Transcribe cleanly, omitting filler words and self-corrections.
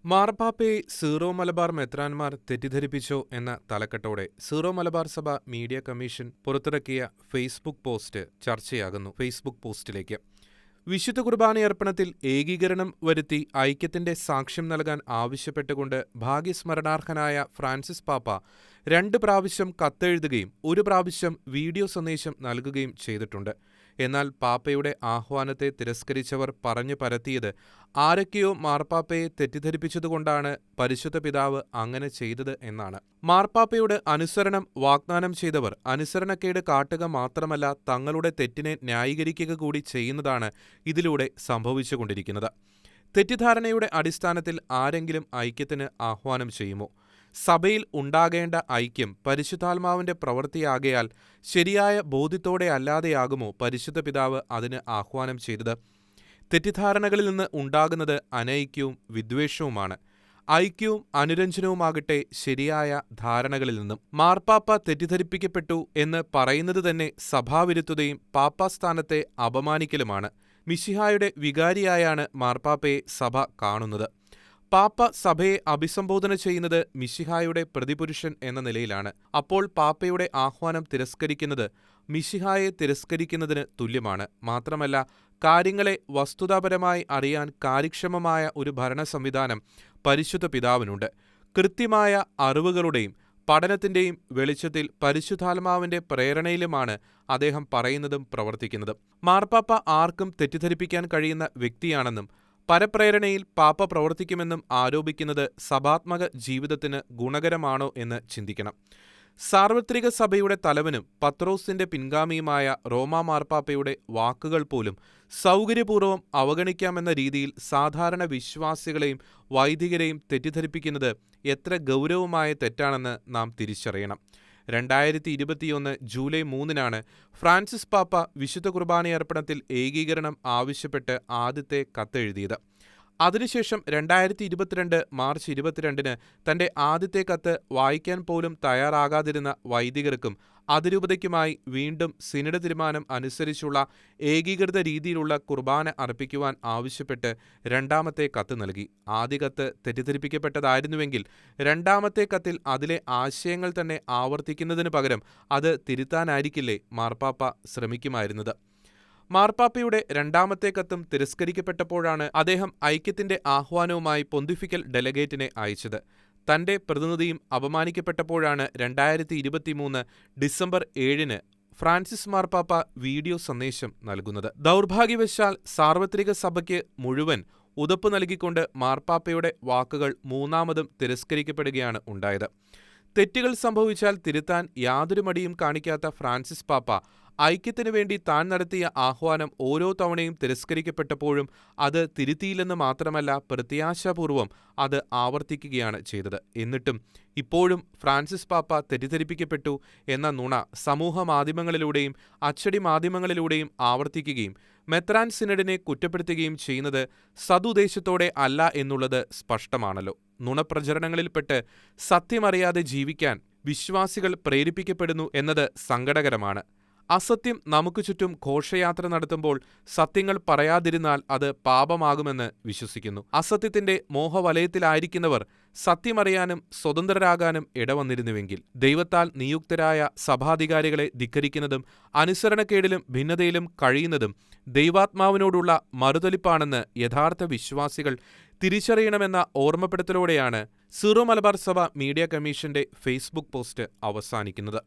മാർപ്പാപ്പയെ സീറോ മലബാർ മെത്രാൻമാർ തെറ്റിദ്ധരിപ്പിച്ചോ എന്ന തലക്കെട്ടോടെ സീറോ മലബാർ സഭ മീഡിയ കമ്മീഷൻ പുറത്തിറക്കിയ ഫേസ്ബുക്ക് പോസ്റ്റ് ചർച്ചയാകുന്നു. ഫേസ്ബുക്ക് പോസ്റ്റിലേക്ക് വിശുദ്ധ കുർബാനയർപ്പണത്തിൽ ഏകീകരണം വരുത്തി ഐക്യത്തിന്റെ സാക്ഷ്യം നൽകാൻ ആവശ്യപ്പെട്ടുകൊണ്ട് ഭാഗ്യസ്മരണാർഹനായ ഫ്രാൻസിസ് പാപ്പ 2 പ്രാവശ്യം കത്തെഴുതുകയും 1 പ്രാവശ്യം വീഡിയോ സന്ദേശം നൽകുകയും ചെയ്തിട്ടുണ്ട്. എന്നാൽ പാപ്പയുടെ ആഹ്വാനത്തെ തിരസ്കരിച്ചവർ പറഞ്ഞു പരത്തിയത് ആരൊക്കെയോ മാർപ്പാപ്പയെ തെറ്റിദ്ധരിപ്പിച്ചതുകൊണ്ടാണ് പരിശുദ്ധ പിതാവ് അങ്ങനെ ചെയ്തത് എന്നാണ്. മാർപ്പാപ്പയോട് അനുസരണം വാഗ്ദാനം ചെയ്തവർ അനുസരണക്കേട് കാട്ടുക മാത്രമല്ല, തങ്ങളുടെ തെറ്റിനെ ന്യായീകരിക്കുക കൂടി ചെയ്യുന്നതാണ് ഇതിലൂടെ സംഭവിച്ചുകൊണ്ടിരിക്കുന്നത്. തെറ്റിദ്ധാരണയുടെ അടിസ്ഥാനത്തിൽ ആരെങ്കിലും ഐക്യത്തിന് ആഹ്വാനം ചെയ്യുമോ? സഭയിൽ ഉണ്ടാകേണ്ട ഐക്യം പരിശുദ്ധാത്മാവിന്റെ പ്രവൃത്തിയാകയാൽ ശരിയായ ബോധ്യത്തോടെ അല്ലാതെയാകുമോ പരിശുദ്ധ പിതാവ് അതിന് ആഹ്വാനം ചെയ്തത്? തെറ്റിദ്ധാരണകളിൽ നിന്ന് ഉണ്ടാകുന്നത് അനൈക്യവും വിദ്വേഷവുമാണ്. ഐക്യവും അനുരഞ്ജനവുമാകട്ടെ ശരിയായ ധാരണകളിൽ നിന്നും. മാർപ്പാപ്പ തെറ്റിദ്ധരിപ്പിക്കപ്പെട്ടു എന്ന് പറയുന്നത് തന്നെ സഭാവിരുദ്ധതയും പാപ്പാസ്ഥാനത്തെ അപമാനിക്കലുമാണ്. മിശിഹായുടെ വികാരിയായാണ് മാർപ്പാപ്പയെ സഭ കാണുന്നത്. പാപ്പ സഭയെ അഭിസംബോധന ചെയ്യുന്നത് മിശിഹായുടെ പ്രതിപുരുഷൻ എന്ന നിലയിലാണ്. അപ്പോൾ പാപ്പയുടെ ആഹ്വാനം തിരസ്കരിക്കുന്നത് മിശിഹായെ തിരസ്കരിക്കുന്നതിന് തുല്യമാണ്. മാത്രമല്ല, കാര്യങ്ങളെ വസ്തുതാപരമായി അറിയാൻ കാര്യക്ഷമമായ ഒരു ഭരണ സംവിധാനം പരിശുദ്ധ പിതാവിനുണ്ട്. കൃത്യമായ അറിവുകളുടെയും പഠനത്തിന്റെയും വെളിച്ചത്തിൽ പരിശുദ്ധാത്മാവിന്റെ പ്രേരണയിലുമാണ് അദ്ദേഹം പറയുന്നതും പ്രവർത്തിക്കുന്നതും. മാർപ്പാപ്പ ആർക്കും തെറ്റിദ്ധരിപ്പിക്കാൻ കഴിയുന്ന വ്യക്തിയാണെന്നും പരപ്രേരണയിൽ പാപ്പ പ്രവർത്തിക്കുമെന്നും ആരോപിക്കുന്നത് സഭാത്മക ജീവിതത്തിന് ഗുണകരമാണോ എന്ന് ചിന്തിക്കണം. സാർവത്രിക സഭയുടെ തലവനും പത്രോസിന്റെ പിൻഗാമിയുമായ റോമാ മാർപ്പാപ്പയുടെ വാക്കുകൾ പോലും സൗകര്യപൂർവ്വം അവഗണിക്കാമെന്ന രീതിയിൽ സാധാരണ വിശ്വാസികളെയും വൈദികരെയും തെറ്റിദ്ധരിപ്പിക്കുന്നത് എത്ര ഗൗരവമായ തെറ്റാണെന്ന് നാം തിരിച്ചറിയണം. 2021 ജൂലൈ 3 ഫ്രാൻസിസ് പാപ്പ വിശുദ്ധ കുർബാനയർപ്പണത്തിൽ ഏകീകരണം ആവശ്യപ്പെട്ട് ആദ്യത്തെ കത്തെഴുതിയത്. അതിനുശേഷം 2022 മാർച്ച് 22 തന്റെ ആദ്യത്തെ കത്ത് വായിക്കാൻ പോലും തയ്യാറാകാതിരുന്ന വൈദികർക്കും അതിരൂപതയ്ക്കുമായി വീണ്ടും സിനഡ് തീരുമാനം അനുസരിച്ചുള്ള ഏകീകൃത രീതിയിലുള്ള കുർബാന അർപ്പിക്കുവാൻ ആവശ്യപ്പെട്ട് രണ്ടാമത്തെ കത്ത് നൽകി. ആദ്യ കത്ത് തെറ്റിദ്ധരിപ്പിക്കപ്പെട്ടതായിരുന്നുവെങ്കിൽ രണ്ടാമത്തെ കത്തിൽ അതിലെ ആശയങ്ങൾ തന്നെ ആവർത്തിക്കുന്നതിന് പകരം അത് തിരുത്താനായിരിക്കില്ലേ മാർപ്പാപ്പ ശ്രമിക്കുമായിരുന്നത്? മാർപ്പാപ്പയുടെ രണ്ടാമത്തെ കത്തും തിരസ്കരിക്കപ്പെട്ടപ്പോഴാണ് അദ്ദേഹം ഐക്യത്തിന്റെ ആഹ്വാനവുമായി പൊന്തിഫിക്കൽ ഡെലഗേറ്റിനെ അയച്ചത്. തന്റെ പ്രതിനിധിയും അപമാനിക്കപ്പെട്ടപ്പോഴാണ് 2023 ഡിസംബർ 7 ഫ്രാൻസിസ് മാർപ്പാപ്പ വീഡിയോ സന്ദേശം നൽകുന്നത്. ദൗർഭാഗ്യവശാൽ സാർവത്രിക സഭയ്ക്ക് മുഴുവൻ ഉതപ്പ് നൽകിക്കൊണ്ട് മാർപ്പാപ്പയുടെ വാക്കുകൾ മൂന്നാമതും തിരസ്കരിക്കപ്പെടുകയാണ് ഉണ്ടായത്. തെറ്റുകൾ സംഭവിച്ചാൽ തിരുത്താൻ യാതൊരു മടിയും കാണിക്കാത്ത ഫ്രാൻസിസ് പാപ്പ ഐക്യത്തിനു വേണ്ടി താൻ നടത്തിയ ആഹ്വാനം ഓരോ തവണയും തിരസ്കരിക്കപ്പെട്ടപ്പോഴും അത് തിരുത്തിയില്ലെന്ന് മാത്രമല്ല, പ്രത്യാശാപൂർവം അത് ആവർത്തിക്കുകയാണ് ചെയ്തത്. എന്നിട്ടും ഇപ്പോഴും ഫ്രാൻസിസ് പാപ്പ തെറ്റിദ്ധരിപ്പിക്കപ്പെട്ടു എന്ന നുണ സമൂഹ മാധ്യമങ്ങളിലൂടെയും അച്ചടി മാധ്യമങ്ങളിലൂടെയും ആവർത്തിക്കുകയും മെത്രാൻ സിനഡിനെ കുറ്റപ്പെടുത്തുകയും ചെയ്യുന്നത് സതുദ്ദേശത്തോടെ അല്ല എന്നുള്ളത് സ്പഷ്ടമാണല്ലോ. നുണപ്രചരണങ്ങളിൽപ്പെട്ട് സത്യമറിയാതെ ജീവിക്കാൻ വിശ്വാസികൾ പ്രേരിപ്പിക്കപ്പെടുന്നു എന്നത് സങ്കടകരമാണ്. അസത്യം നമുക്ക് ചുറ്റും ഘോഷയാത്ര നടത്തുമ്പോൾ സത്യങ്ങൾ പറയാതിരുന്നാൽ അത് പാപമാകുമെന്ന് വിശ്വസിക്കുന്നു. അസത്യത്തിന്റെ മോഹവലയത്തിലായിരിക്കുന്നവർ സത്യമറിയാനും സ്വതന്ത്രരാകാനും ഇടവന്നിരുന്നുവെങ്കിൽ, ദൈവത്താൽ നിയുക്തരായ സഭാധികാരികളെ ധിക്കരിക്കുന്നതും അനുസരണക്കേടിലും ഭിന്നതയിലും കഴിയുന്നതും ദൈവാത്മാവിനോടുള്ള മറുതലിപ്പാണെന്ന് യഥാർത്ഥ വിശ്വാസികൾ തിരിച്ചറിയണമെന്ന ഓർമ്മപ്പെടുത്തലോടെയാണ് സീറോ മലബാർ സഭ മീഡിയ കമ്മീഷന്റെ ഫേസ്ബുക്ക് പോസ്റ്റ് അവസാനിക്കുന്നത്.